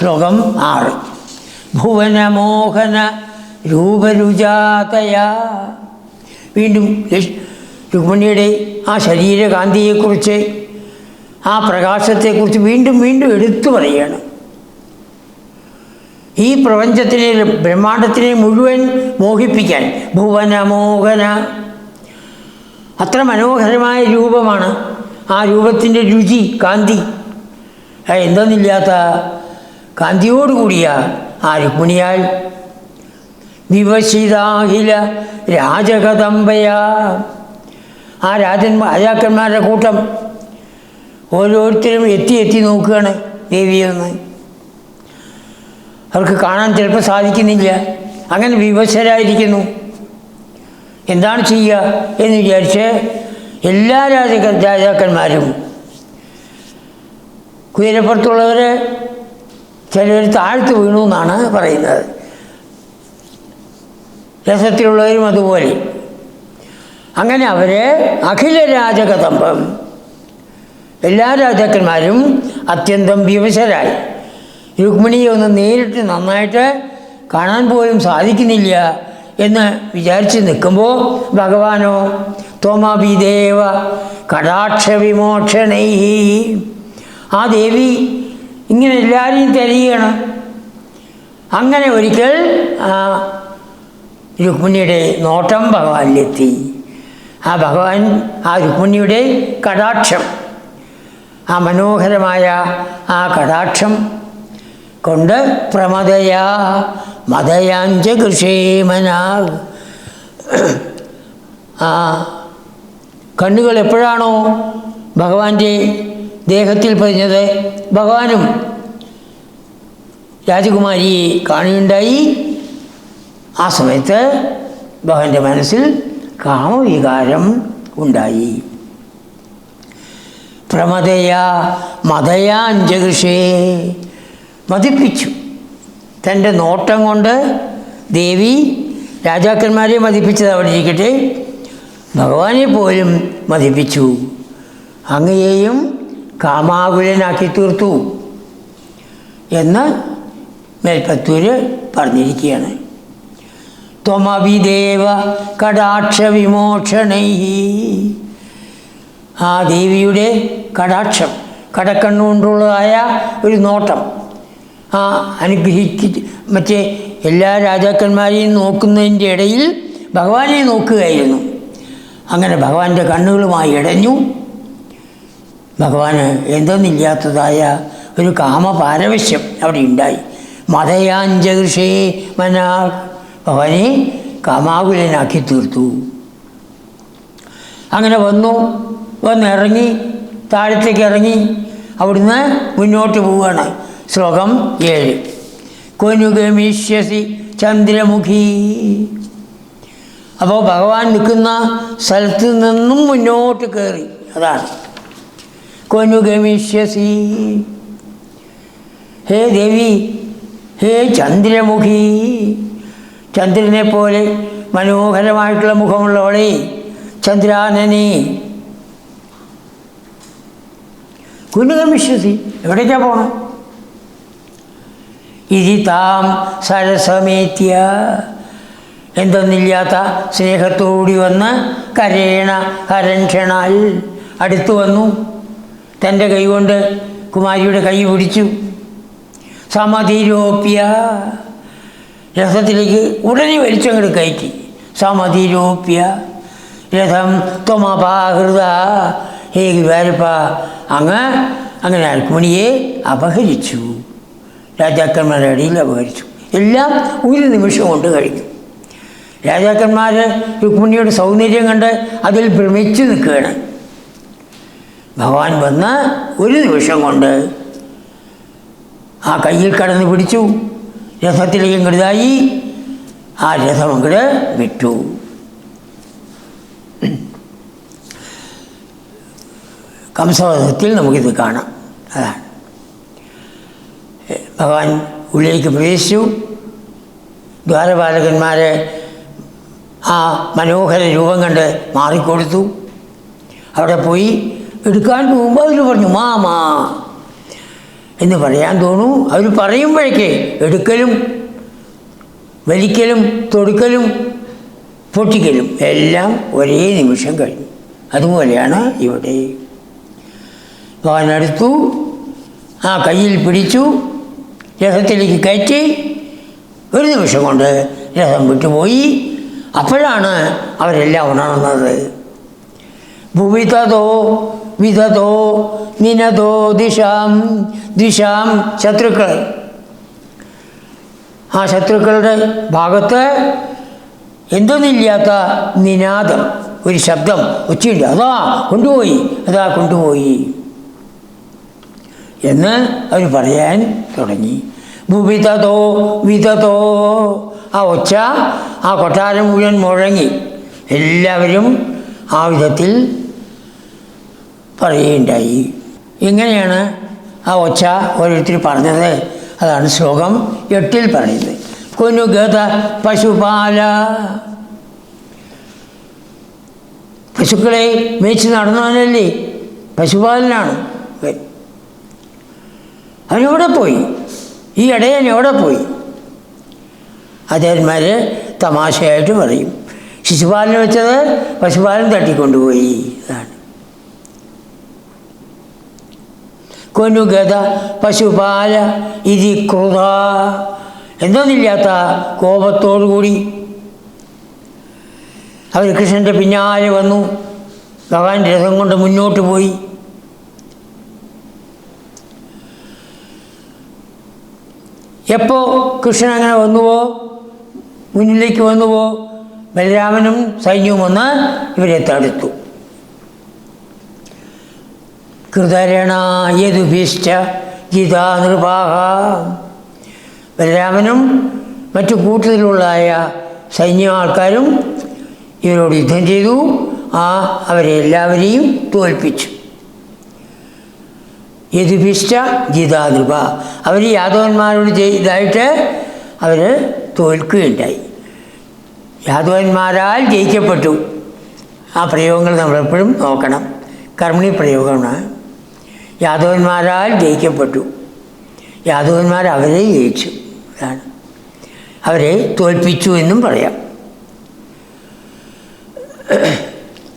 ശ്ലോകം 6. ഭുവനമോഹന രൂപരുജാതയ. വീണ്ടും രുക്മിണിയുടെ ആ ശരീരകാന്തിയെക്കുറിച്ച്, ആ പ്രകാശത്തെക്കുറിച്ച് വീണ്ടും വീണ്ടും എടുത്തു പറയുകയാണ്. ഈ പ്രപഞ്ചത്തിനെ, ബ്രഹ്മാണ്ടത്തിനെ മുഴുവൻ മോഹിപ്പിക്കാൻ ഭുവനമോഹന, അത്ര മനോഹരമായ രൂപമാണ്. ആ രൂപത്തിൻ്റെ രുചി, കാന്തി, എന്തെന്നില്ലാത്ത കാന്തിയോടുകൂടിയ ആ രുക്മിണിയാൽ വിവശിതാഹില രാജകദംബയ. ആ രാജാക്കന്മാരുടെ കൂട്ടം ഓരോരുത്തരും എത്തി എത്തി നോക്കുകയാണ് ദേവിയെന്ന്. അവർക്ക് കാണാൻ ചിലപ്പോൾ സാധിക്കുന്നില്ല. അങ്ങനെ വിവശരായിരിക്കുന്നു. എന്താണ് ചെയ്യുക എന്ന് വിചാരിച്ച് എല്ലാ രാജാക്കന്മാരും, കുതിരപ്പുറത്തുള്ളവർ ചിലർ താഴ്ത്തു വീണു എന്നാണ് പറയുന്നത്, രസത്തിലുള്ളവരും അതുപോലെ. അങ്ങനെ അവർ അഖില രാജകദംബം, എല്ലാ രാജാക്കന്മാരും അത്യന്തം വിവശരായി. രുക്മിണിയെ ഒന്ന് നേരിട്ട് നന്നായിട്ട് കാണാൻ പോലും സാധിക്കുന്നില്ല എന്ന് വിചാരിച്ച് നിൽക്കുമ്പോൾ ഭഗവാനോ തോമാഭിദേവ കടാക്ഷ വിമോക്ഷണൈ. ആ ദേവി ഇങ്ങനെ എല്ലാവരെയും തിരയുകയാണ്. അങ്ങനെ ഒരിക്കൽ രുക്മിണിയുടെ നോട്ടം ഭഗവാനിലെത്തി. ആ ഭഗവാൻ, ആ രുക്മിണിയുടെ കടാക്ഷം, ആ മനോഹരമായ ആ കടാക്ഷം കൊണ്ട് പ്രമദയാ മദയാഞ്ച കൃഷേമനാ. ആ കണ്ണുകൾ എപ്പോഴാണോ ഭഗവാന്റെ ദേഹത്തിൽ പതിഞ്ഞത്, ഭഗവാനും രാജകുമാരിയെ കാണുകയുണ്ടായി. ആ സമയത്ത് ഭഗവാന്റെ മനസ്സിൽ കാമവികാരം ഉണ്ടായി. പ്രമദയാ മദയാഞ്ചകൃഷേ, മതിപ്പിച്ചു. തൻ്റെ നോട്ടം കൊണ്ട് ദേവി രാജാക്കന്മാരെ മതിപ്പിച്ചത് അവിടെ ഇരിക്കട്ടെ, ഭഗവാനെ പോലും മതിപ്പിച്ചു. അങ്ങയെയും കാമാകുലനാക്കി തീർത്തു എന്ന് മേൽപ്പത്തൂര് പറഞ്ഞിരിക്കുകയാണ്. ത്വമഭിദേവ കടാക്ഷ വിമോക്ഷണൈ. ആ ദേവിയുടെ കടാക്ഷം, കടക്കണ്ണുകൊണ്ടുള്ളതായ ഒരു നോട്ടം, ആ മറ്റേ എല്ലാ രാജാക്കന്മാരെയും നോക്കുന്നതിൻ്റെ ഇടയിൽ ഭഗവാനെ നോക്കുകയായിരുന്നു. അങ്ങനെ ഭഗവാന്റെ കണ്ണുകളുമായി ഇടഞ്ഞു. ഭഗവാന് എന്തെന്നില്ലാത്തതായ ഒരു കാമപാരവശ്യം അവിടെ ഉണ്ടായി. മദയാഞ്ചകൃഷേ മനാ, ഭഗവാനെ കാമാകുലനാക്കി തീർത്തു. അങ്ങനെ വന്നിറങ്ങി, താഴത്തേക്ക് ഇറങ്ങി, അവിടുന്ന് മുന്നോട്ട് പോവുകയാണ്. ശ്ലോകം 7. കൊനുഗമിഷ്യസി ചന്ദ്രമുഖി. അപ്പോൾ ഭഗവാൻ നിൽക്കുന്ന സ്ഥലത്ത് നിന്നും മുന്നോട്ട് കയറി. അതാണ് കൊനുഗമിഷ്യസി. ഹേ ദേവി, ഹേ ചന്ദ്രമുഖി, ചന്ദ്രനെ പോലെ മനോഹരമായിട്ടുള്ള മുഖമുള്ളവളെ, ചന്ദ്രാനനെ. കുനുഗമിഷ്യസി, എവിടേക്കാണ് പോകണം? ഇതി താം സരസമേത്യ, എന്തെന്നില്ലാത്ത സ്നേഹത്തോടി വന്ന് കരേണ ഹരൻഷണാൽ, അടുത്തു വന്നു. തൻ്റെ കൈകൊണ്ട് കുമാരിയുടെ കൈ പിടിച്ചു. സമതിരോപ്യ, രഥത്തിലേക്ക് ഉടനെ വലിച്ചങ്ങോട്ട് കയറ്റി. സമതിരോപ്യ രഥം ത്വമപാഹൃത. ഹേ ഗുരുവായൂരപ്പ, അങ്ങനെ രുക്മിണിയെ അപഹരിച്ചു, രാജാക്കന്മാരുടെ ഇടയിൽ അപഹരിച്ചു. എല്ലാം ഒരു നിമിഷം കൊണ്ട് കഴിഞ്ഞു. രാജാക്കന്മാർ രുക്മിണിയുടെ സൗന്ദര്യം കണ്ട് അതിൽ ഭ്രമിച്ചു നിൽക്കുകയാണ്. ഭഗവാൻ വന്ന് ഒരു നിമിഷം കൊണ്ട് ആ കയ്യിൽ കടന്ന് പിടിച്ചു, രഥത്തിലേക്ക് ഇങ്ങോട്ടായി, ആ രഥം അങ്ങോട്ട് വിട്ടു. കംസവധത്തിൽ നമുക്കിത് കാണാം. അതാണ് ഭഗവാൻ ഉള്ളിലേക്ക് പ്രവേശിച്ചു. ദ്വാരപാലകന്മാർ ആ മനോഹര രൂപം കണ്ട് മാറിക്കൊടുത്തു. അവിടെ പോയി എടുക്കാൻ പോകുമ്പോൾ അവർ പറഞ്ഞു മാമാ എന്ന് പറയാൻ തോന്നും. അവർ പറയുമ്പോഴേക്ക് എടുക്കലും വലിക്കലും തൊടുക്കലും പൊട്ടിക്കലും എല്ലാം ഒരേ നിമിഷം കഴിഞ്ഞു. അതുപോലെയാണ് ഇവിടെ. ഭഗവാനെടുത്തു, ആ കയ്യിൽ പിടിച്ചു, രഥത്തിലേക്ക് കയറ്റി, ഒരു നിമിഷം കൊണ്ട് രഥം വിട്ടുപോയി. അപ്പോഴാണ് അവരെല്ലാം ഉണർന്നത്. ഭുവിതോ വിതതോ നിനതോ ദിശാം ദിശാം ശത്രുക്കൾ. ആ ശത്രുക്കളുടെ ഭാഗത്ത് എന്തൊന്നില്ലാത്ത നിനാദം, ഒരു ശബ്ദം ഉച്ചയുണ്ട്. അതാ കൊണ്ടുപോയി, അതാ കൊണ്ടുപോയി എന്ന് അവർ പറയാൻ തുടങ്ങി. ഭുവിതോ വിതതോ, ആ ഒച്ച ആ കൊട്ടാരം മുഴുവൻ മുഴങ്ങി. എല്ലാവരും ആ വിധത്തിൽ പറയുകയുണ്ടായി. ഇങ്ങനെയാണ് ആ ഒച്ച ഓരോരുത്തർ പറഞ്ഞത്. അതാണ് ശ്ലോകം 8 പറയുന്നത്. കുനുഗത പശുപാല, പശുക്കളെ മേച്ച് നടന്നവനല്ലേ, പശുപാലനാണ്. അവനെവിടെ പോയി? ഈ ഇടയൻ എവിടെ പോയി? ആചാര്യന്മാർ തമാശയായിട്ട് പറയും, ശിശുപാലനെ വെച്ചത് പശുപാലൻ തട്ടിക്കൊണ്ടുപോയി. അതാണ് കൊനുഗത പശുപാല ഇതി ക്രുത, എന്തൊന്നില്ലാത്ത കോപത്തോടുകൂടി അവർ കൃഷ്ണൻ്റെ പിന്നാലെ വന്നു. ഭഗവാൻ രഥം കൊണ്ട് മുന്നോട്ട് പോയി. എപ്പോൾ കൃഷ്ണൻ അങ്ങനെ വന്നുവോ, മുന്നിലേക്ക് വന്നുവോ, ബലരാമനും സൈന്യവും വന്ന് ഇവരെ തടുത്തു. കൃതരണ യദുഭിശ്ച ഗീതാ നൃപാഹ, ബലരാമനും മറ്റു കൂട്ടത്തിലുള്ളായ സൈന്യ ആൾക്കാരും ഇവരോട് യുദ്ധം ചെയ്തു. അവരെ എല്ലാവരെയും തോൽപ്പിച്ചു. യദുഭിശ്ച ഗീതാ നൃപ, അവർ യാദവന്മാരോട് ഇതായിട്ട് അവർ തോൽക്കുകയുണ്ടായി. യാദവന്മാരാൽ ജയിക്കപ്പെട്ടു. ആ പ്രയോഗങ്ങൾ നമ്മളെപ്പോഴും നോക്കണം. കർമ്മിണി പ്രയോഗമാണ്. യാദവന്മാരാൽ ജയിക്കപ്പെട്ടു. യാദവന്മാർ അവരെ ജയിച്ചു, അതാണ്. അവരെ തോൽപ്പിച്ചു എന്നും പറയാം.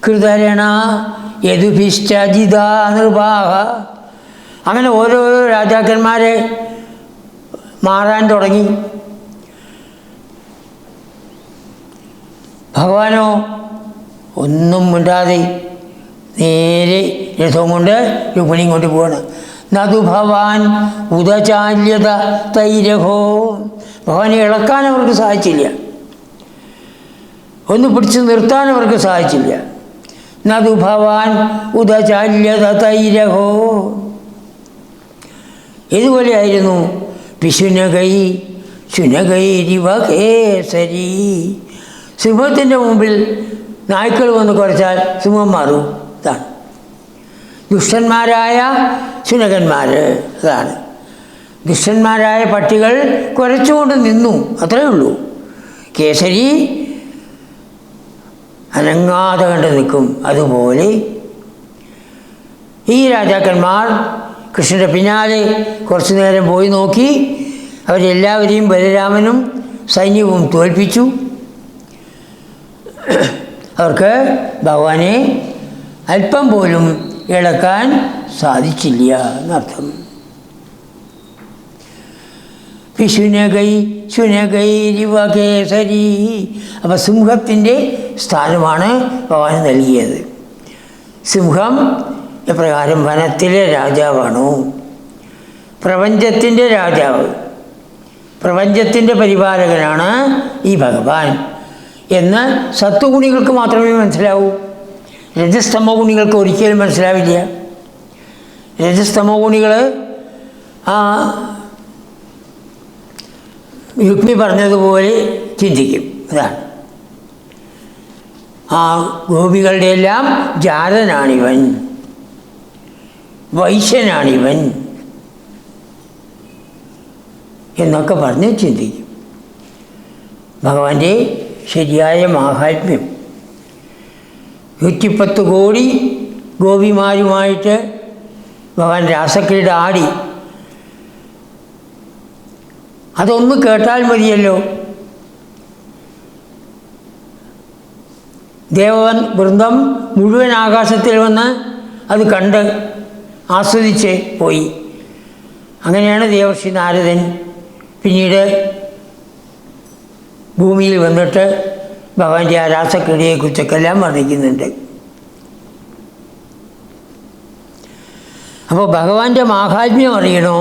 കൃതരണ യദുഭിശ്ച ജിതാ നൃപാഹ, അങ്ങനെ ഓരോരോ രാജാക്കന്മാരെ മാറാൻ തുടങ്ങി. ഭഗവാനോ ഒന്നും മിണ്ടാതെ നേരെ രഥവും കൊണ്ട് രുക്മിണിയും കൊണ്ട് പോവാണ്. നതു ഭവാൻ ഉദചാല്യത തൈരഹോ, ഭഗവാനെ ഇളക്കാൻ അവർക്ക് സാധിച്ചില്ല, ഒന്ന് പിടിച്ച് നിർത്താൻ അവർക്ക് സാധിച്ചില്ല. നതു ഭവാൻ ഉദചാല്യത തൈരഹോ, ഇതുപോലെയായിരുന്നു പിശുനകൈ ശുനകൈരിവ കേസരി. സിംഹത്തിൻ്റെ മുമ്പിൽ നായ്ക്കൾ വന്ന് കുറച്ചാൽ സിംഹം മാറും. ഇതാണ് ദുഷ്ടന്മാരായ ശുനകന്മാർ. അതാണ് ദുഷ്ടന്മാരായ പട്ടികൾ കുരച്ചുകൊണ്ട് നിന്നു, അത്രയേ ഉള്ളൂ. കേസരി അനങ്ങാതെ കണ്ട് നിൽക്കും. അതുപോലെ ഈ രാജാക്കന്മാർ കൃഷ്ണൻ്റെ പിന്നാലെ കുറച്ചു നേരം പോയി നോക്കി. അവരെല്ലാവരെയും ബലരാമനും സൈന്യവും തോൽപ്പിച്ചു. അവർക്ക് ഭഗവാനെ അല്പം പോലും ഇളക്കാൻ സാധിച്ചില്ല എന്നർത്ഥം. പിശുനകൈ ശുനകൈരിവ കേസരി, അപ്പം സിംഹത്തിൻ്റെ സ്ഥാനമാണ് ഭഗവാൻ നൽകിയത്. സിംഹം എപ്രകാരം വനത്തിലെ രാജാവാണോ, പ്രപഞ്ചത്തിൻ്റെ രാജാവ്, പ്രപഞ്ചത്തിൻ്റെ പരിപാലകനാണ് ഈ ഭഗവാൻ എന്ന് സത്വഗുണികൾക്ക് മാത്രമേ മനസ്സിലാവൂ. രജസ്തമോ ഗുണികൾക്ക് ഒരിക്കലും മനസ്സിലാവില്ല. രജസ്തമോ ഗുണികൾ രുക്മി പറഞ്ഞതുപോലെ ചിന്തിക്കും. അതാണ് ആ ഗോപികളുടെ എല്ലാം ജാതനാണിവൻ, വൈശ്യനാണിവൻ എന്നൊക്കെ പറഞ്ഞ് ചിന്തിക്കും. ഭഗവാന്റെ ശരിയായ മാഹാത്മ്യം 110 കോടി ഗോപിമാരുമായിട്ട് ഭഗവാൻ രാസക്രീഡ ആടി അതൊന്ന് കേട്ടാൽ മതിയല്ലോ. ദേവൻ വൃന്ദം മുഴുവൻ ആകാശത്തിൽ വന്ന് അത് കണ്ട് ആസ്വദിച്ച് പോയി. അങ്ങനെയാണ് ദേവർഷി നാരദൻ പിന്നീട് ഭൂമിയിൽ വന്നിട്ട് ഭഗവാന്റെ ആ രാസക്രീഡയെക്കുറിച്ചൊക്കെല്ലാം വർണ്ണിക്കുന്നുണ്ട്. അപ്പോൾ ഭഗവാന്റെ മാഹാത്മ്യം അറിയണോ?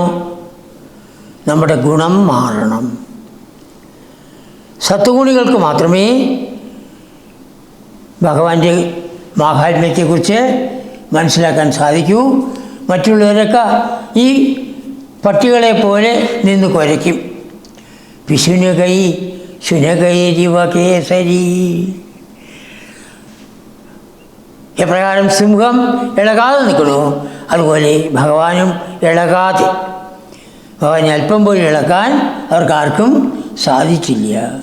നമ്മുടെ ഗുണം മാറണം. സത്വഗുണികൾക്ക് മാത്രമേ ഭഗവാന്റെ മാഹാത്മ്യത്തെക്കുറിച്ച് മനസ്സിലാക്കാൻ സാധിക്കൂ. മറ്റുള്ളവരൊക്കെ ഈ പട്ടികളെ പോലെ നിന്ന് കുരയ്ക്കും. പിശുനകൈ ശുനകൈരിവ കേസരി. എപ്രകാരം സിംഹം ഇളകാതെ നിൽക്കണോ അതുപോലെ ഭഗവാനും ഇളകാതെ, ഭഗവാനെ അല്പം പോലും ഇളക്കാൻ അവർക്കാർക്കും സാധിച്ചില്ല.